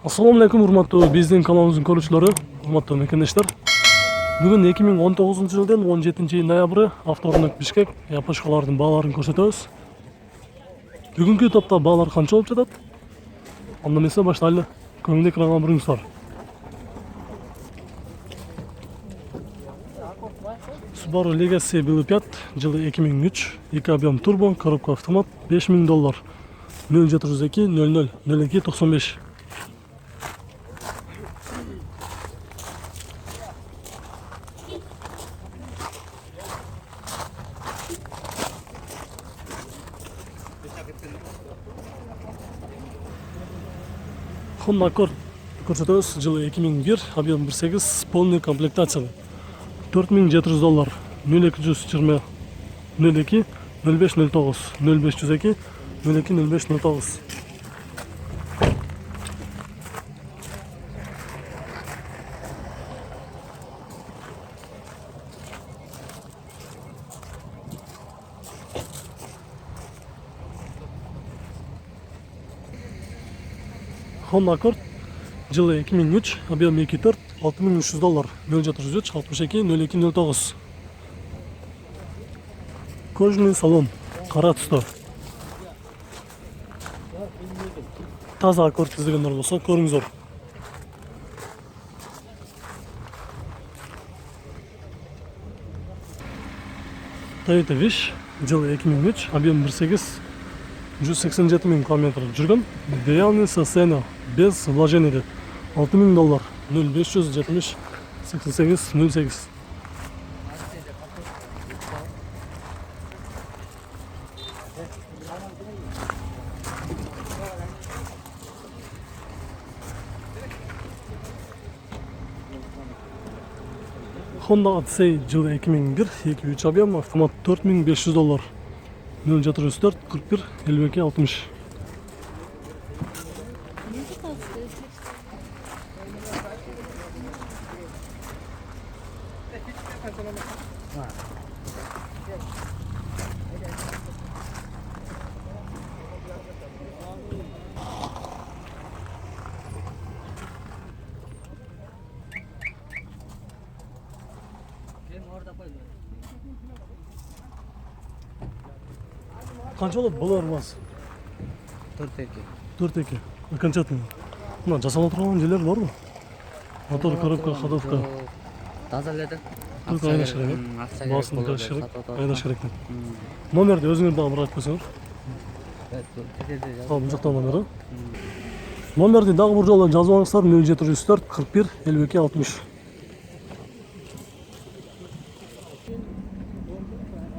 Assalamu alaikum урматтуу биздин каналыбыздын көрүүчүлөрү, урматтуу мекендештер. Бүгүн 2019-жылдын 17-ноябры авторунок Бишкек япошкалардын бааларын көрсөтөбүз. Бүгүнкү топто баалар канча болуп жатат? Анда эмесе баштайлы. Көңүл экранга буруңуздар. Subaru Legacy B5 жылы 2003, 2 объем турбо, коробка автомат, $5000. 0702 00 02 95. Honda Accord көрсөтөбүз, жылы 2001, объем 1.8, полный комплектация. $4700. 0220 02 0509 0502 02 0509. Honda Accord жылы 2003, объем 2.4, $6300. 0403 62 02 09. Кожаный салон, кара түстө. Таза Accord издегендер болсо көрүңүздөр. Toyota Wish жылы 2003, объем 1.8, 187 000 км жүргөн. Идеальный состояние, без вложений. $6000. 0570 88 08. Honda Odyssey жылы 2001, 2.3 объем, автомат $4500. 0404 41 52 60. Канча болот булар мас? 4-2. 4-2. Окончательно. Мына жасалып турган жерлер барбы? Мотор, коробка, ходовка. Таза эле да. Только айдаш керек. Баасын да керек. Айдаш керек. Номерди өзүңөр дагы бир айтып койсоңор. Бул жакта номери. Номерди дагы бир жолу жазып алыңыздар. 0704 41 52 60.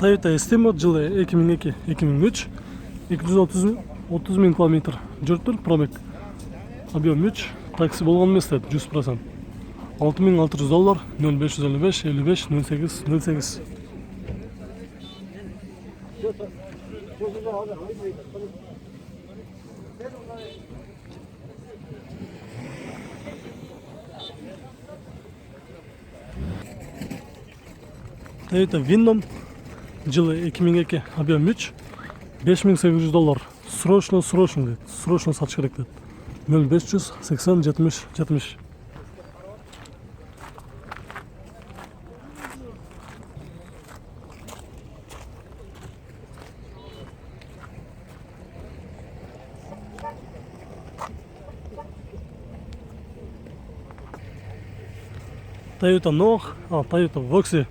Toyota Estima жылы 2002-2003, 230 000 км жүрүптүр, пробег. Объем 3, такси болгон эмес дейт, 100%. $6600, 0555 55 08 08. Toyota Windom жылы 2002, объем 3, $5800. Срочно дейт. Срочно сатыш керек дейт. 0580 70 70. Toyota Noah, Toyota Voxy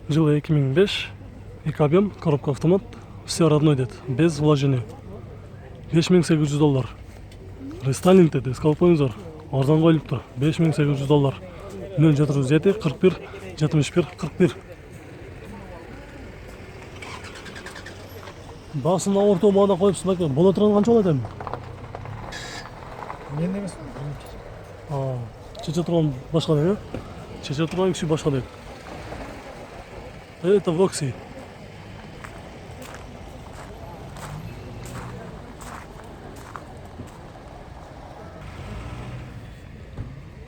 жылы 2005, 2 объем, коробка автомат, все родной дейт, без вложений. $5800. Рестайлинг дейт, эскалып коюңуздар. Арзан коюлуптур. $5800. 0407 41 71 41. Баасын орто маада коюпсуң экен. Боло турган канча болот эми? Мен эмес. Чече турган башка дейт, э? Чече турган киши башка дейт. Это Voxy.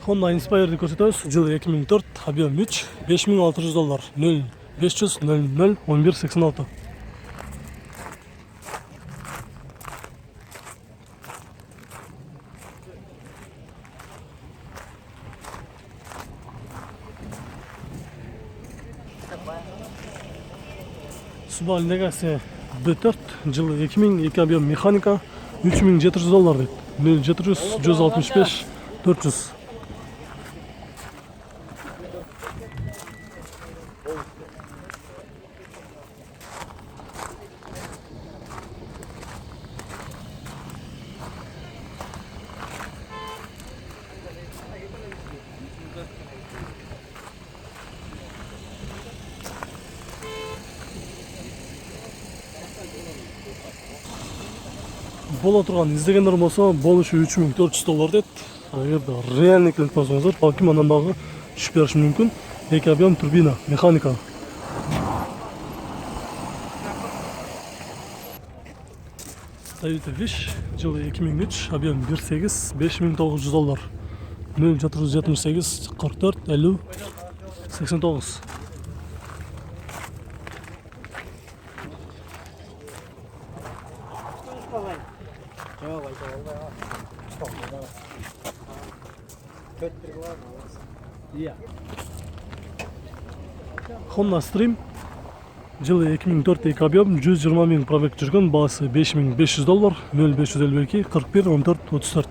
Honda Inspire'di көрсөтөбүз. Жылы 2004, объем 3, $5600. 0500 00 11 86. Subaru Legacy B4 жылы 2002 объем механика $3700 дейді. 0700 165 400. Бола тұрған іздегендер болса, болушы $3400 дейді. Егерде реальный келіп болсаңыздар, балким андан дағы түшіп беріші мүмкін. 2 объем турбина, механика. Toyota Wish жылы 2003, объем 1.8, $5900. 0778 44 50 89. Honda Stream жылы 2004 объем 120 000 пробег жүрген, бағасы $5500, 0552 41 14 34.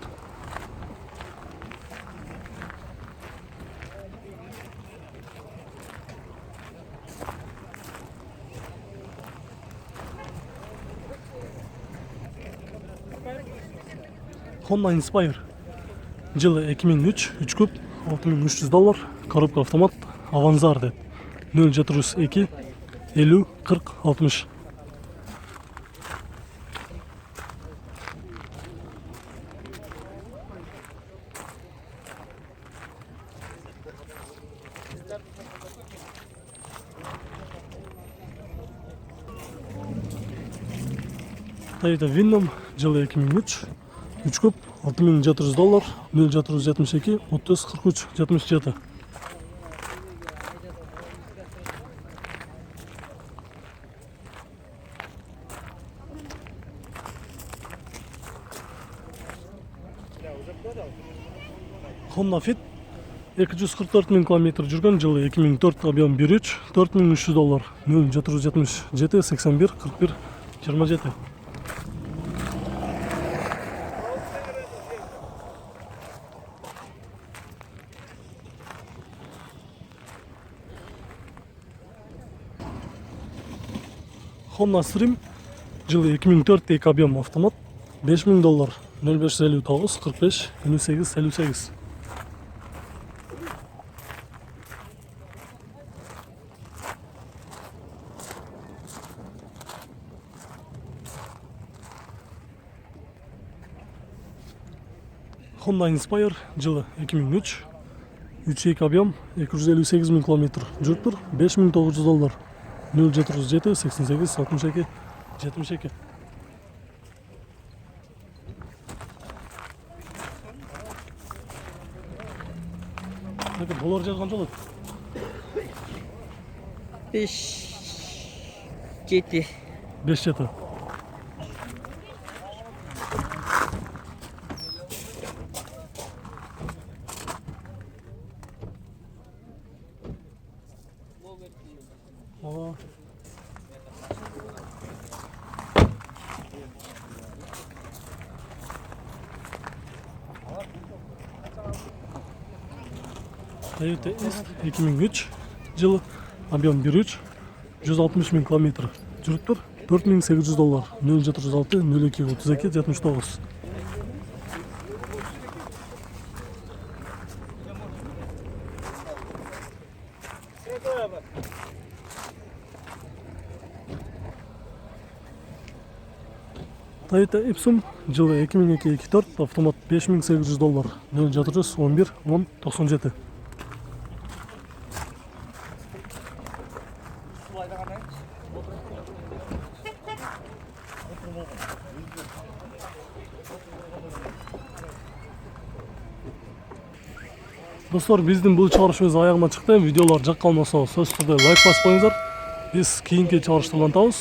Honda Inspire жылы 2003, 3 күп, $6300, коробка автомат, Avanzar дейді. 0702 50 40 60. Toyota Winnom жылы 2003, 3 күп, $6700, 0772 30 43 77. Honda Fit 244 000 км жүрген, жылы 2004, объем 1.3, $4300, 0777 81 41 27. Honda Stream жылы 2004, 2 объем автомат, $5000, 0559 45 58 58. Honda Inspire жылы 2003, 3.2 объем, 258 000 км жүріп тұр, $5900, 0707 88 62 72. Доллар жазған жол еді. 5 7 5 7. Toyota S 2003 жылы, объем 1.3, 160 000 км жүріп тұр, $4800, 0706 02 32 79. Toyota Epson жылы 2002-24, автомат $5800, 0711 10 97. Достар, біздің бұл чығарышымыз аяғына шықты. Видеолар жаққа қалмаса, сөз түрде лайк басып қойыңыздар. Біз кейінгі чығарыштардан табыз.